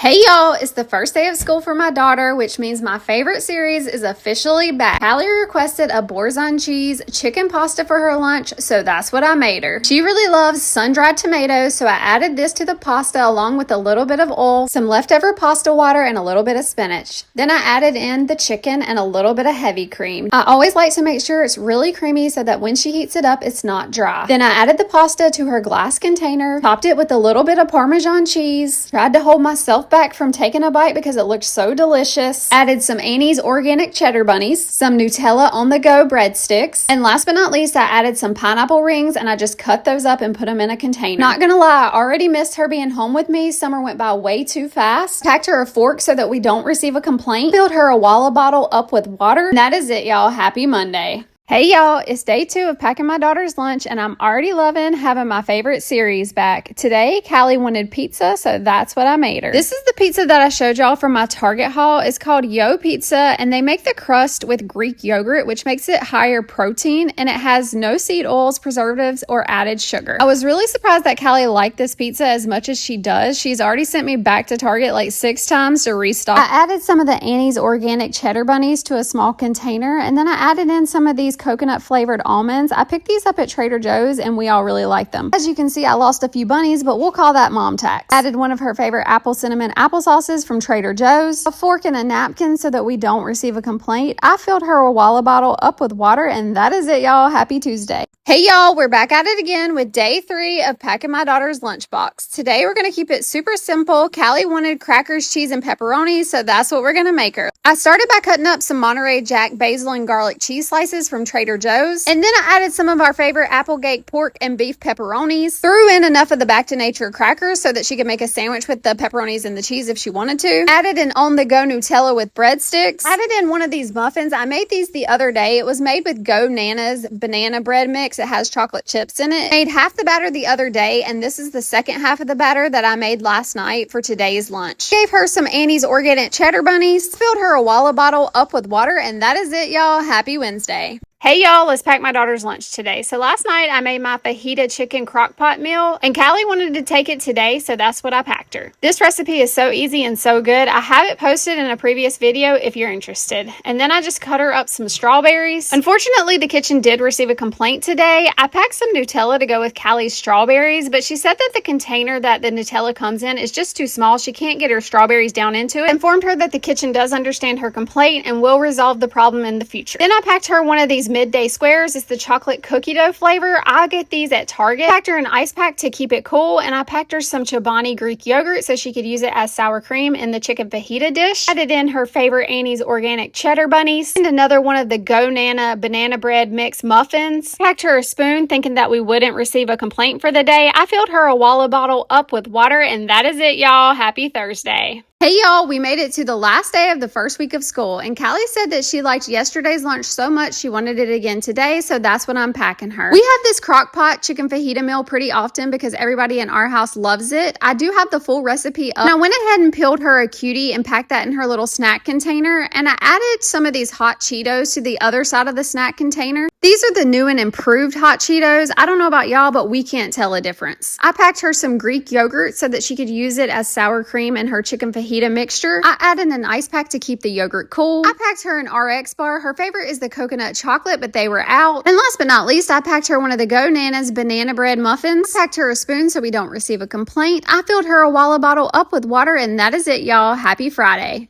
Hey y'all, it's the first day of school for my daughter, which means my favorite series is officially back. Callie requested a boursin cheese chicken pasta for her lunch, so that's what I made her. She really loves sun-dried tomatoes, so I added this to the pasta along with a little bit of oil, some leftover pasta water, and a little bit of spinach. Then I added in the chicken and a little bit of heavy cream. I always like to make sure it's really creamy so that when she heats it up, it's not dry. Then I added the pasta to her glass container, topped it with a little bit of Parmesan cheese, tried to hold myself back from taking a bite because it looked so delicious. Added some Annie's organic cheddar bunnies, some Nutella on the go breadsticks, and last but not least, I added some pineapple rings and I just cut those up and put them in a container. Not gonna lie, I already missed her being home with me. Summer went by way too fast. Packed her a fork so that we don't receive a complaint. Filled her a Walla bottle up with water. And that is it, y'all. Happy Monday. Hey y'all, it's day 2 of packing my daughter's lunch and I'm already loving having my favorite series back. Today, Callie wanted pizza, so that's what I made her. This is the pizza that I showed y'all from my Target haul. It's called Yo Pizza and they make the crust with Greek yogurt, which makes it higher protein and it has no seed oils, preservatives, or added sugar. I was really surprised that Callie liked this pizza as much as she does. She's already sent me back to Target like 6 times to restock. I added some of the Annie's organic cheddar bunnies to a small container and then I added in some of these coconut flavored almonds. I picked these up at Trader Joe's and we all really like them. As you can see, I lost a few bunnies, but we'll call that mom tax. Added one of her favorite apple cinnamon applesauces from Trader Joe's, a fork and a napkin so that we don't receive a complaint. I filled her a Walla bottle up with water and that is it, y'all. Happy Tuesday. Hey y'all, we're back at it again with day 3 of packing my daughter's lunchbox. Today we're going to keep it super simple. Callie wanted crackers, cheese, and pepperoni, so that's what we're going to make her. I started by cutting up some Monterey Jack basil and garlic cheese slices from Trader Joe's, and then I added some of our favorite Applegate pork and beef pepperonis, threw in enough of the Back to Nature crackers so that she could make a sandwich with the pepperonis and the cheese if she wanted to, added an on-the-go Nutella with breadsticks, added in one of these muffins. I made these the other day. It was made with Go Nana's banana bread mix. It has chocolate chips in it. Made half the batter the other day, and this is the second half of the batter that I made last night for today's lunch. Gave her some Annie's organic cheddar bunnies, filled her a Walla bottle up with water, and that is it, y'all. Happy Wednesday. Hey y'all, let's pack my daughter's lunch today. So last night I made my fajita chicken crock pot meal and Callie wanted to take it today, so that's what I packed her. This recipe is so easy and so good. I have it posted in a previous video if you're interested. And then I just cut her up some strawberries. Unfortunately, the kitchen did receive a complaint today. I packed some Nutella to go with Callie's strawberries, but she said that the container that the Nutella comes in is just too small. She can't get her strawberries down into it. I informed her that the kitchen does understand her complaint and will resolve the problem in the future. Then I packed her one of these midday squares. It's the chocolate cookie dough flavor. I get these at Target. Packed her an ice pack to keep it cool, and I packed her some Chobani Greek yogurt so she could use it as sour cream in the chicken fajita dish. Added in her favorite Annie's organic cheddar bunnies and another one of the Go Nana banana bread mix muffins. Packed her a spoon thinking that we wouldn't receive a complaint for the day. I filled her a Walla bottle up with water, and that is it, y'all. Happy Thursday. Hey y'all, we made it to the last day of the first week of school and Callie said that she liked yesterday's lunch so much she wanted it again today, so that's what I'm packing her. We have this crock pot chicken fajita meal pretty often because everybody in our house loves it. I do have the full recipe up. And I went ahead and peeled her a cutie and packed that in her little snack container, and I added some of these hot Cheetos to the other side of the snack container. These are the new and improved hot Cheetos. I don't know about y'all, but we can't tell a difference. I packed her some Greek yogurt so that she could use it as sour cream in her chicken fajita mixture. I added an ice pack to keep the yogurt cool. I packed her an RX bar. Her favorite is the coconut chocolate, but they were out. And last but not least, I packed her one of the Go Nana's banana bread muffins. I packed her a spoon so we don't receive a complaint. I filled her a Walla bottle up with water, and that is it, y'all. Happy Friday.